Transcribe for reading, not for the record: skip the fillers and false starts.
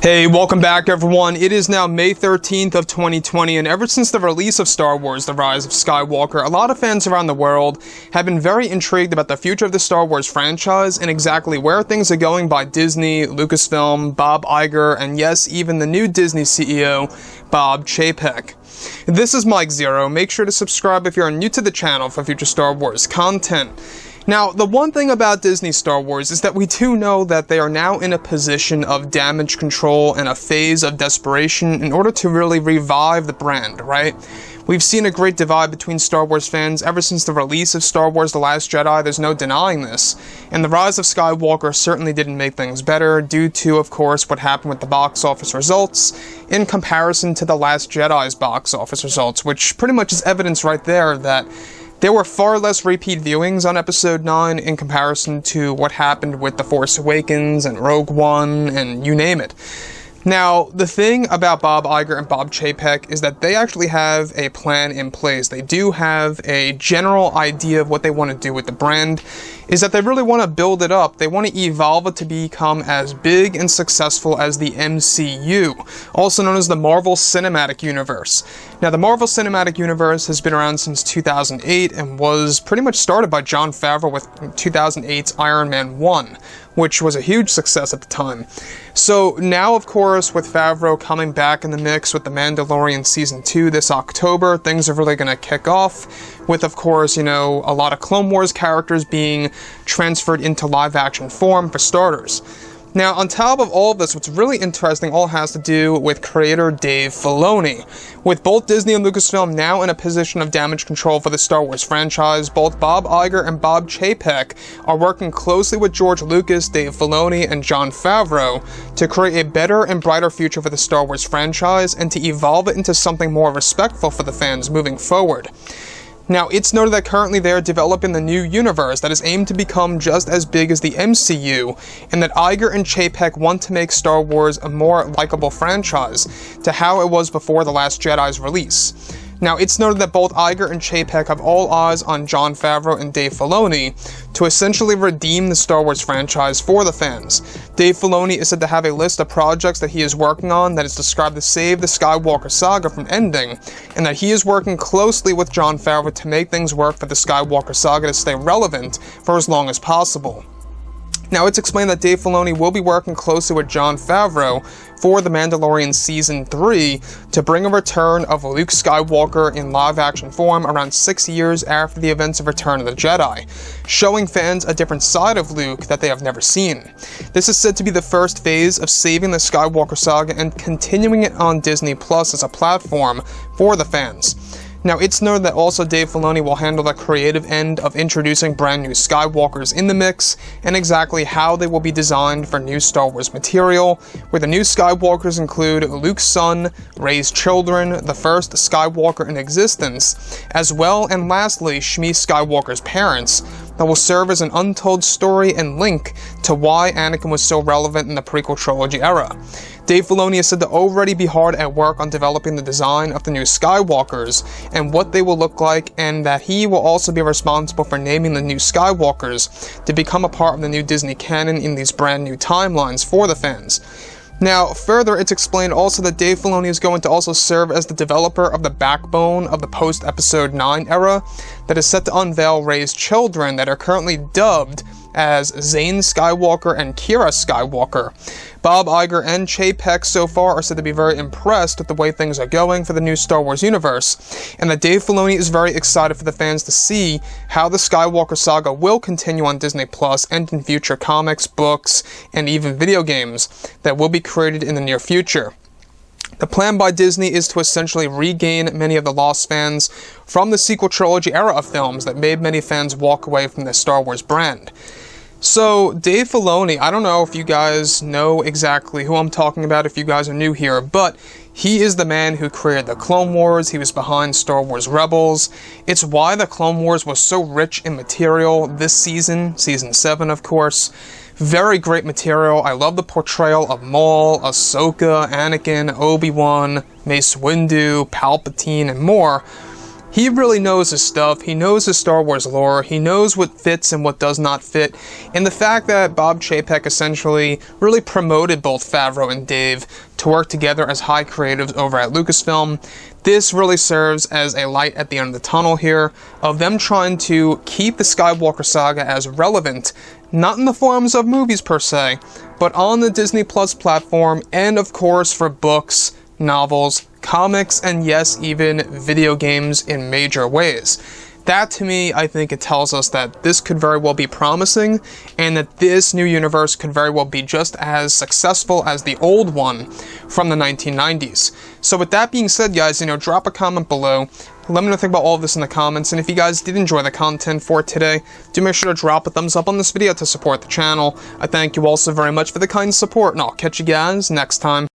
Hey, welcome back everyone. It is now May 13th of 2020, and ever since the release of Star Wars: The Rise of Skywalker, a lot of fans around the world have been very intrigued about the future of the Star Wars franchise and exactly where things are going by Disney, Lucasfilm, Bob Iger, and yes, even the new Disney CEO, Bob Chapek. This is Mike Zero. Make sure to subscribe if you're new to the channel for future Star Wars content. Now, the one thing about Disney Star Wars is that we do know that they are now in a position of damage control and a phase of desperation in order to really revive the brand, right? We've seen a great divide between Star Wars fans ever since the release of Star Wars: The Last Jedi, there's no denying this. And The Rise of Skywalker certainly didn't make things better due to, of course, what happened with the box office results in comparison to The Last Jedi's box office results, which pretty much is evidence right there that there were far less repeat viewings on Episode 9 in comparison to what happened with The Force Awakens and Rogue One and you name it. Now, the thing about Bob Iger and Bob Chapek is that they actually have a plan in place. They do have a general idea of what they want to do with the brand, is that they really want to build it up. They want to evolve it to become as big and successful as the MCU, also known as the Marvel Cinematic Universe. Now, the Marvel Cinematic Universe has been around since 2008 and was pretty much started by Jon Favreau with 2008's Iron Man 1, which was a huge success at the time. So now, of course, with Favreau coming back in the mix with The Mandalorian Season 2 this October, things are really going to kick off with, of course, a lot of Clone Wars characters being transferred into live-action form, for starters. Now, on top of all of this, what's really interesting all has to do with creator Dave Filoni. With both Disney and Lucasfilm now in a position of damage control for the Star Wars franchise, both Bob Iger and Bob Chapek are working closely with George Lucas, Dave Filoni, and Jon Favreau to create a better and brighter future for the Star Wars franchise and to evolve it into something more respectful for the fans moving forward. Now, it's noted that currently they are developing the new universe that is aimed to become just as big as the MCU, and that Iger and Chapek want to make Star Wars a more likable franchise to how it was before The Last Jedi's release. Now, it's noted that both Iger and Chapek have all eyes on Jon Favreau and Dave Filoni to essentially redeem the Star Wars franchise for the fans. Dave Filoni is said to have a list of projects that he is working on that is described to save the Skywalker Saga from ending, and that he is working closely with Jon Favreau to make things work for the Skywalker Saga to stay relevant for as long as possible. Now, it's explained that Dave Filoni will be working closely with Jon Favreau for The Mandalorian Season 3 to bring a return of Luke Skywalker in live-action form around 6 years after the events of Return of the Jedi, showing fans a different side of Luke that they have never seen. This is said to be the first phase of saving the Skywalker Saga and continuing it on Disney Plus as a platform for the fans. Now, it's noted that also Dave Filoni will handle the creative end of introducing brand new Skywalkers in the mix, and exactly how they will be designed for new Star Wars material, where the new Skywalkers include Luke's son, Rey's children, the first Skywalker in existence, as well, and lastly, Shmi Skywalker's parents, that will serve as an untold story and link to why Anakin was so relevant in the prequel trilogy era. Dave Filoni is said to already be hard at work on developing the design of the new Skywalkers and what they will look like, and that he will also be responsible for naming the new Skywalkers to become a part of the new Disney canon in these brand new timelines for the fans. Now, further, it's explained also that Dave Filoni is going to also serve as the developer of the backbone of the post-Episode 9 era that is set to unveil Rey's children that are currently dubbed as Zane Skywalker and Kira Skywalker. Bob Iger and Chapek so far are said to be very impressed with the way things are going for the new Star Wars universe, and that Dave Filoni is very excited for the fans to see how the Skywalker Saga will continue on Disney Plus and in future comics, books, and even video games that will be created in the near future. The plan by Disney is to essentially regain many of the lost fans from the sequel trilogy era of films that made many fans walk away from the Star Wars brand. So, Dave Filoni, I don't know if you guys know exactly who I'm talking about if you guys are new here, but he is the man who created the Clone Wars. He was behind Star Wars Rebels. It's why the Clone Wars was so rich in material this season, Season 7 of course. Very great material. I love the portrayal of Maul, Ahsoka, Anakin, Obi-Wan, Mace Windu, Palpatine, and more. He really knows his stuff. He knows his Star Wars lore. He knows what fits and what does not fit. And the fact that Bob Chapek essentially really promoted both Favreau and Dave to work together as high creatives over at Lucasfilm, this really serves as a light at the end of the tunnel here of them trying to keep the Skywalker Saga as relevant, not in the forms of movies per se, but on the Disney Plus platform, and of course for books, novels, comics, and yes, even video games in major ways. That, to me, I think it tells us that this could very well be promising, and that this new universe could very well be just as successful as the old one from the 1990s. So with that being said, guys, drop a comment below. Let me know what you think about all of this in the comments, and if you guys did enjoy the content for today, do make sure to drop a thumbs up on this video to support the channel. I thank you all so very much for the kind support, and I'll catch you guys next time.